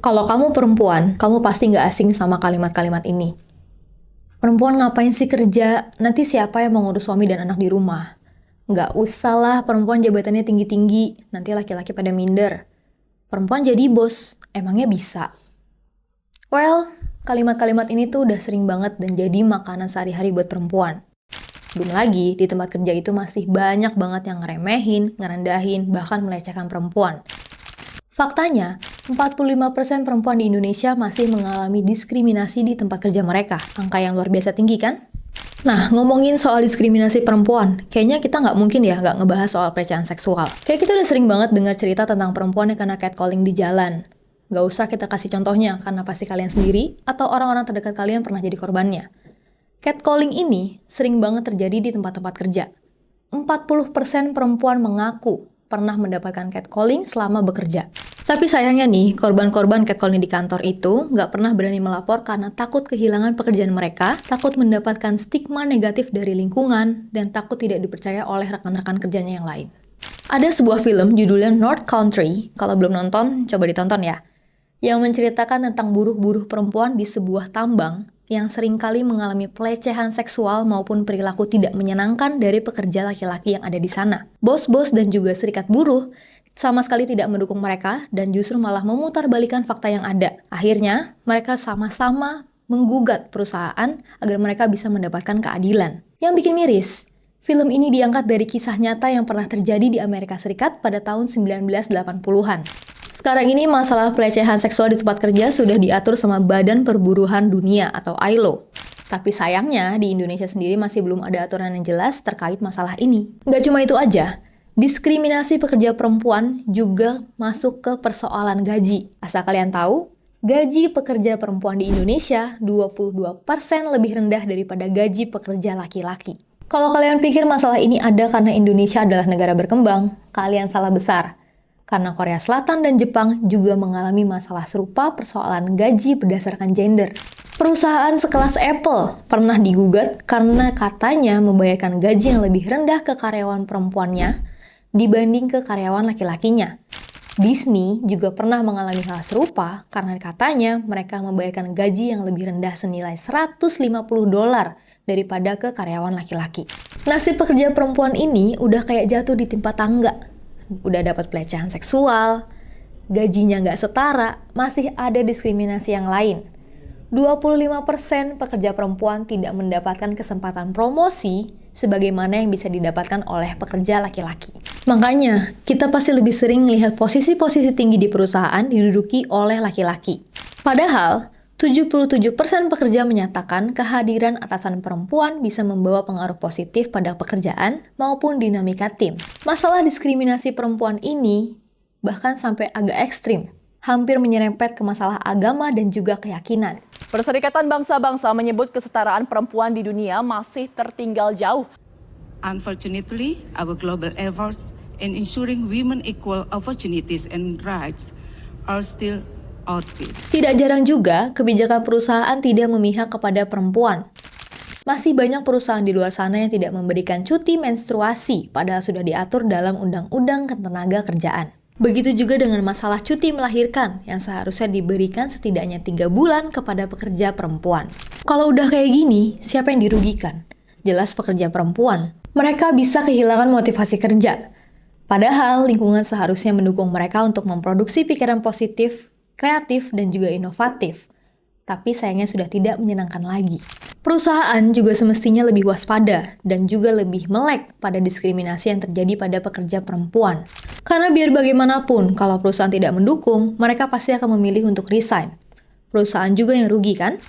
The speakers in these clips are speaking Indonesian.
Kalau kamu perempuan, kamu pasti nggak asing sama kalimat-kalimat ini. Perempuan ngapain sih kerja? Nanti siapa yang mau ngurus suami dan anak di rumah? Nggak usah lah perempuan jabatannya tinggi-tinggi, nanti laki-laki pada minder. Perempuan jadi bos, emangnya bisa? Well, kalimat-kalimat ini tuh udah sering banget dan jadi makanan sehari-hari buat perempuan. Belum lagi, di tempat kerja itu masih banyak banget yang ngeremehin, ngerendahin, bahkan melecehkan perempuan. Faktanya, 45% perempuan di Indonesia masih mengalami diskriminasi di tempat kerja mereka. Angka yang luar biasa tinggi kan? Nah, ngomongin soal diskriminasi perempuan, kayaknya kita nggak mungkin ya nggak ngebahas soal pelecehan seksual. Kayak kita udah sering banget dengar cerita tentang perempuan yang kena catcalling di jalan. Nggak usah kita kasih contohnya, karena pasti kalian sendiri atau orang-orang terdekat kalian pernah jadi korbannya. Catcalling ini sering banget terjadi di tempat-tempat kerja. 40% perempuan mengaku pernah mendapatkan catcalling selama bekerja. Tapi sayangnya nih, korban-korban catcalling di kantor itu nggak pernah berani melapor karena takut kehilangan pekerjaan mereka, takut mendapatkan stigma negatif dari lingkungan, dan takut tidak dipercaya oleh rekan-rekan kerjanya yang lain. Ada sebuah film judulnya North Country, kalau belum nonton, coba ditonton ya, yang menceritakan tentang buruh-buruh perempuan di sebuah tambang yang seringkali mengalami pelecehan seksual maupun perilaku tidak menyenangkan dari pekerja laki-laki yang ada di sana. Bos-bos dan juga serikat buruh sama sekali tidak mendukung mereka dan justru malah memutarbalikkan fakta yang ada. Akhirnya, mereka sama-sama menggugat perusahaan agar mereka bisa mendapatkan keadilan. Yang bikin miris, film ini diangkat dari kisah nyata yang pernah terjadi di Amerika Serikat pada tahun 1980-an. Sekarang ini masalah pelecehan seksual di tempat kerja sudah diatur sama Badan Perburuhan Dunia atau ILO. Tapi sayangnya di Indonesia sendiri masih belum ada aturan yang jelas terkait masalah ini. Nggak cuma itu aja, diskriminasi pekerja perempuan juga masuk ke persoalan gaji. Asal kalian tahu, gaji pekerja perempuan di Indonesia 22% lebih rendah daripada gaji pekerja laki-laki. Kalau kalian pikir masalah ini ada karena Indonesia adalah negara berkembang, kalian salah besar. Karena Korea Selatan dan Jepang juga mengalami masalah serupa persoalan gaji berdasarkan gender. Perusahaan sekelas Apple pernah digugat karena katanya membayarkan gaji yang lebih rendah ke karyawan perempuannya dibanding ke karyawan laki-lakinya. Disney juga pernah mengalami hal serupa karena katanya mereka membayarkan gaji yang lebih rendah senilai $150 daripada ke karyawan laki-laki. Nasib pekerja perempuan ini udah kayak jatuh di timpa tangga. Udah dapat pelecehan seksual, gajinya nggak setara, masih ada diskriminasi yang lain. 25% pekerja perempuan tidak mendapatkan kesempatan promosi sebagaimana yang bisa didapatkan oleh pekerja laki-laki. Makanya, kita pasti lebih sering melihat posisi-posisi tinggi di perusahaan diduduki oleh laki-laki. Padahal, 77% pekerja menyatakan kehadiran atasan perempuan bisa membawa pengaruh positif pada pekerjaan maupun dinamika tim. Masalah diskriminasi perempuan ini bahkan sampai agak ekstrim, hampir menyerempet ke masalah agama dan juga keyakinan. Perserikatan Bangsa-Bangsa menyebut kesetaraan perempuan di dunia masih tertinggal jauh. Unfortunately, our global efforts in ensuring women equal opportunities and rights are still outpaced. Tidak jarang juga kebijakan perusahaan tidak memihak kepada perempuan. Masih banyak perusahaan di luar sana yang tidak memberikan cuti menstruasi, padahal sudah diatur dalam Undang-Undang Ketenagakerjaan. Begitu juga dengan masalah cuti melahirkan, yang seharusnya diberikan setidaknya 3 bulan kepada pekerja perempuan. Kalau udah kayak gini, siapa yang dirugikan? Jelas pekerja perempuan. Mereka bisa kehilangan motivasi kerja. Padahal lingkungan seharusnya mendukung mereka untuk memproduksi pikiran positif, kreatif, dan juga inovatif. Tapi sayangnya sudah tidak menyenangkan lagi. Perusahaan juga semestinya lebih waspada dan juga lebih melek pada diskriminasi yang terjadi pada pekerja perempuan. Karena biar bagaimanapun, kalau perusahaan tidak mendukung, mereka pasti akan memilih untuk resign. Perusahaan juga yang rugi kan?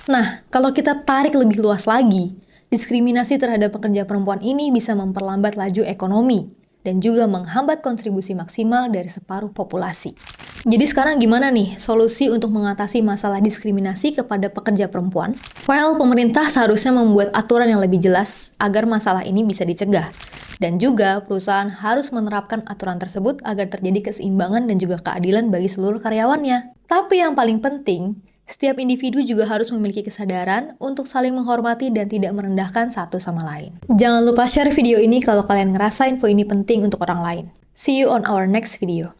Nah, kalau kita tarik lebih luas lagi, diskriminasi terhadap pekerja perempuan ini bisa memperlambat laju ekonomi dan juga menghambat kontribusi maksimal dari separuh populasi. Jadi sekarang gimana nih solusi untuk mengatasi masalah diskriminasi kepada pekerja perempuan? Well, pemerintah seharusnya membuat aturan yang lebih jelas agar masalah ini bisa dicegah. Dan juga perusahaan harus menerapkan aturan tersebut agar terjadi keseimbangan dan juga keadilan bagi seluruh karyawannya. Tapi yang paling penting, setiap individu juga harus memiliki kesadaran untuk saling menghormati dan tidak merendahkan satu sama lain. Jangan lupa share video ini kalau kalian ngerasa info ini penting untuk orang lain. See you on our next video.